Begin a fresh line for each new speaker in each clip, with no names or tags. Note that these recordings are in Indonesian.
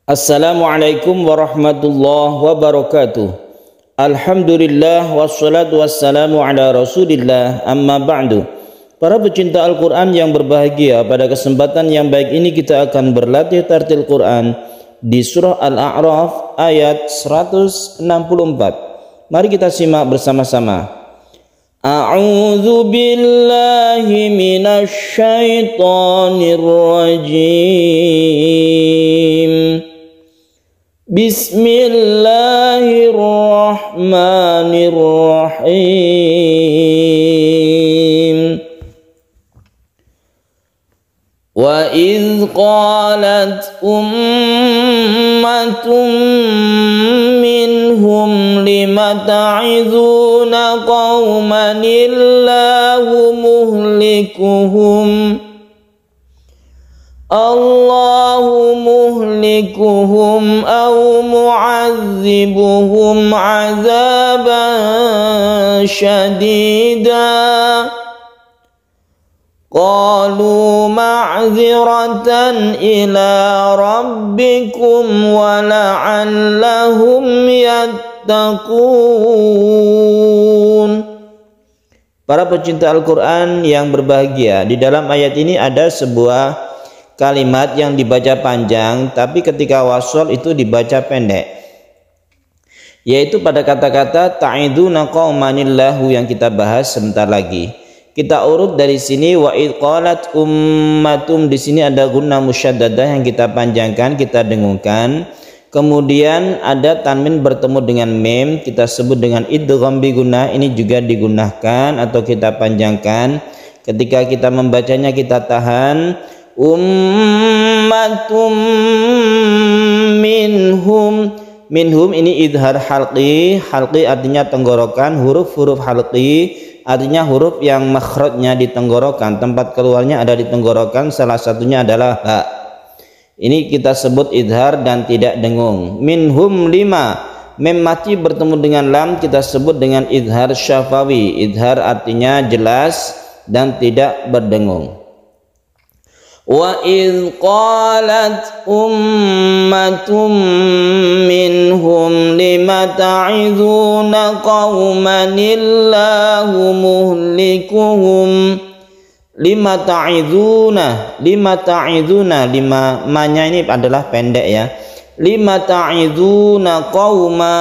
Assalamualaikum warahmatullahi wabarakatuh. Alhamdulillah wassalatu wassalamu ala rasulillah, amma ba'du. Para pecinta Al-Quran yang berbahagia, pada kesempatan yang baik ini kita akan berlatih tartil Quran di surah Al-A'raf ayat 164. Mari kita simak bersama-sama. A'udzu billahi minasy syaithanir rajim. Bismillahirrahmanirrahim. Wa idz qalat ummatun minhum lima ta'izuna qauman illahu muhlikuhum Allahu muhlikuhum aw mu'adzibuhum 'adzaban syadida qalu ma'dziratan ila rabbikum wa la'allahum yattaqun. Para pecinta Al-Quran yang berbahagia, di dalam ayat ini ada sebuah kalimat yang dibaca panjang, tapi ketika wasol itu dibaca pendek, yaitu pada kata-kata ta'iduna qaumanillahu yang kita bahas sebentar lagi. Kita urut dari sini. Wa idz qalat ummatum, di sini ada gunnah musyaddadah yang kita panjangkan, kita dengungkan. Kemudian ada tanwin bertemu dengan mim, kita sebut dengan idgham bi gunnah, ini juga digunakan atau kita panjangkan. Ketika kita membacanya kita tahan. Ummatum minhum, minhum ini idhar halqi, halqi artinya tenggorokan, huruf-huruf halqi artinya huruf yang makhrajnya di tenggorokan, tempat keluarnya ada di tenggorokan, salah satunya adalah ha. Ini kita sebut idhar dan tidak dengung. Minhum lima, mem mati bertemu dengan lam kita sebut dengan idhar syafawi, idhar artinya jelas dan tidak berdengung. Wa idz qalat ummatum minhum lima ta'izuna qauman illahu muhlikuhum. Lima ta'izuna, lima manya ini adalah pendek ya. Lima ta'izuna qauma.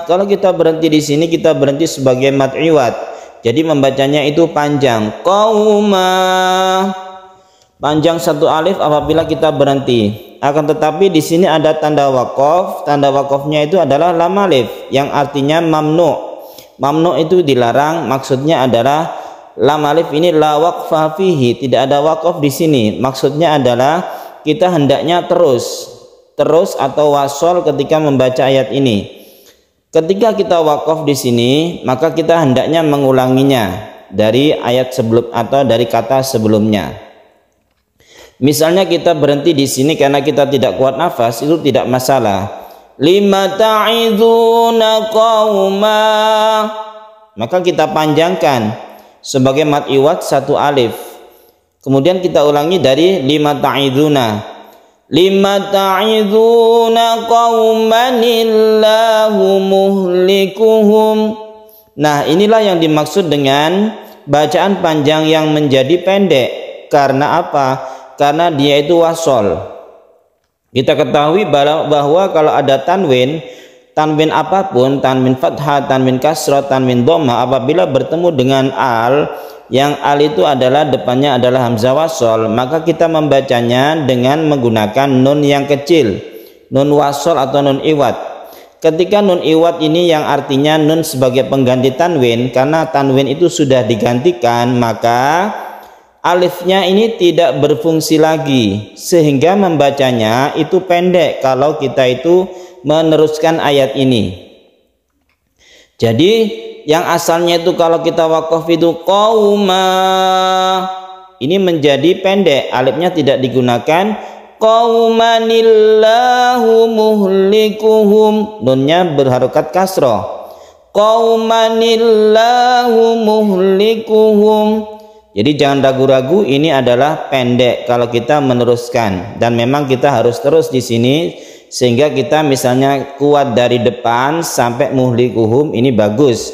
Kalau kita berhenti di sini kita berhenti sebagai mad iwad. Jadi membacanya itu panjang. Qauma. Panjang satu alif apabila kita berhenti. Akan tetapi di sini ada tanda waqaf. Tanda waqafnya itu adalah lam alif yang artinya mamnu. Mamnu itu dilarang. Maksudnya adalah lam alif ini la waqfa fihi, tidak ada waqaf di sini. Maksudnya adalah kita hendaknya terus atau wasol ketika membaca ayat ini. Ketika kita waqaf di sini, maka kita hendaknya mengulanginya dari ayat sebelum atau dari kata sebelumnya. Misalnya kita berhenti di sini karena kita tidak kuat nafas, itu tidak masalah. Lima ta'izuna qauma, maka kita panjangkan sebagai mad iwad satu alif. Kemudian kita ulangi dari lima ta'izuna. Lima ta'izuna qauman illahu muhlikuhum. Nah, inilah yang dimaksud dengan bacaan panjang yang menjadi pendek. Karena apa? Karena dia itu wasol. Kita ketahui bahwa kalau ada tanwin apapun, tanwin fathah, tanwin kasrah, tanwin dhamma, apabila bertemu dengan al, yang al itu adalah depannya adalah hamzah wasol, maka kita membacanya dengan menggunakan nun yang kecil, nun wasol atau nun iwad. Ketika nun iwad ini yang artinya nun sebagai pengganti tanwin, karena tanwin itu sudah digantikan, maka alifnya ini tidak berfungsi lagi, sehingga membacanya itu pendek kalau kita itu meneruskan ayat ini. Jadi yang asalnya itu kalau kita waqaf itu qauma, ini menjadi pendek, alifnya tidak digunakan. Qaumanillahu muhlikuhum, nunnya berharokat kasroh. Qaumanillahu muhlikuhum. Jadi jangan ragu-ragu, ini adalah pendek kalau kita meneruskan, dan memang kita harus terus di sini sehingga kita misalnya kuat dari depan sampai muhlikuhum, ini bagus.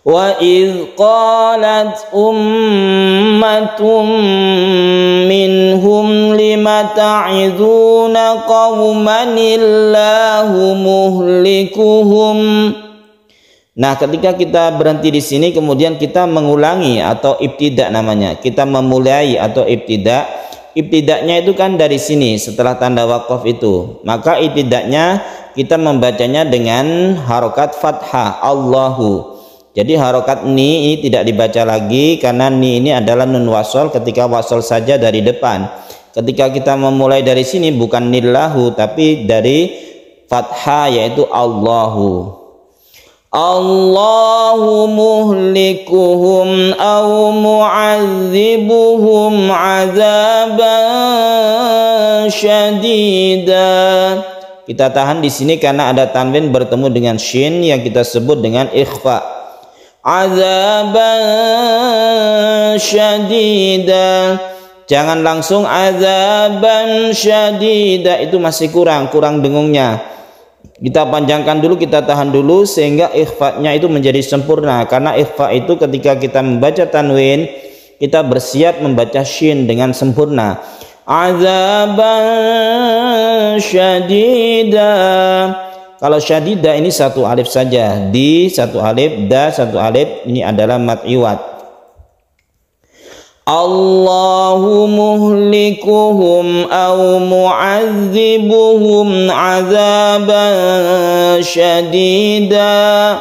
Wa idh qalat ummatum minhum lima ta'iduna qauman illahu muhlikuhum. Nah, ketika kita berhenti di sini kemudian kita mengulangi atau ibtidak namanya. Kita memulai atau ibtidak. Ibtidaknya itu kan dari sini setelah tanda waqaf itu. Maka ibtidaknya kita membacanya dengan harokat fathah Allahu. Jadi harokat ni ini tidak dibaca lagi karena ni ini adalah nun wasol ketika wasol saja dari depan. Ketika kita memulai dari sini bukan nillahu tapi dari fathah yaitu Allahu. Allahu muhlikuhum aw mu'adzibuhum 'adzaban syadida. Kita tahan di sini karena ada tanwin bertemu dengan shin yang kita sebut dengan ikhfa. Azaban syadida. Jangan langsung azaban syadida, itu masih kurang dengungnya. Kita panjangkan dulu, kita tahan dulu sehingga ikhfa-nya itu menjadi sempurna. Karena ikhfa itu ketika kita membaca tanwin, kita bersiap membaca shin dengan sempurna. Azaban syadida. Kalau syadida ini satu alif saja, di satu alif, da satu alif, ini adalah mad iwad. Allahu muhlikuhum aw mu'adzibuhum 'adzaban syadida.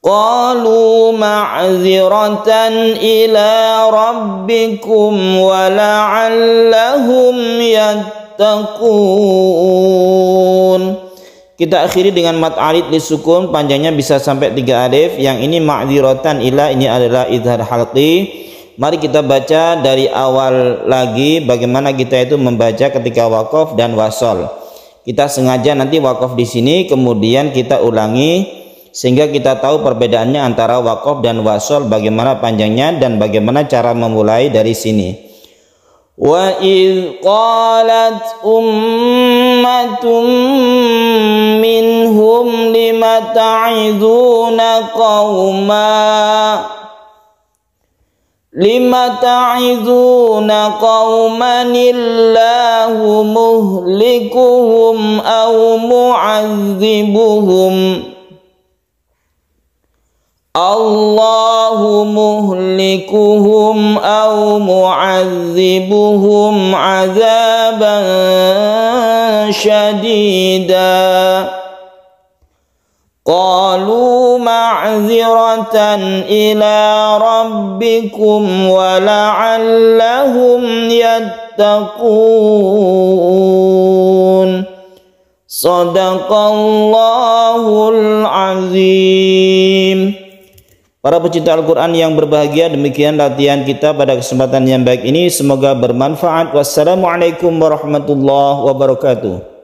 Qalu ma'ziratan ila rabbikum wa la'allahum yattaqun. Kita akhiri dengan mad alif li sukun, panjangnya bisa sampai 3 alif. Yang ini ma'dziratan ila, ini adalah idhar halqi. Mari kita baca dari awal lagi bagaimana kita itu membaca ketika waqaf dan wasol. Kita sengaja nanti waqaf di sini kemudian kita ulangi sehingga kita tahu perbedaannya antara waqaf dan wasol, bagaimana panjangnya dan bagaimana cara memulai dari sini. Wa idh qalat ummatum minhum lima ta'iduna qauman illahu muhlikuhum aw mu'adzibuhum. Allahu muhlikuhum aw mu'adzibuhum 'adzaban syadida. Qalu ma'ziratan ila rabbikum wa la'allahum yattaqun. Shadaqallahul azim. Para pecinta Al-Quran yang berbahagia, demikian latihan kita pada kesempatan yang baik ini. Semoga bermanfaat. Wassalamualaikum warahmatullahi wabarakatuh.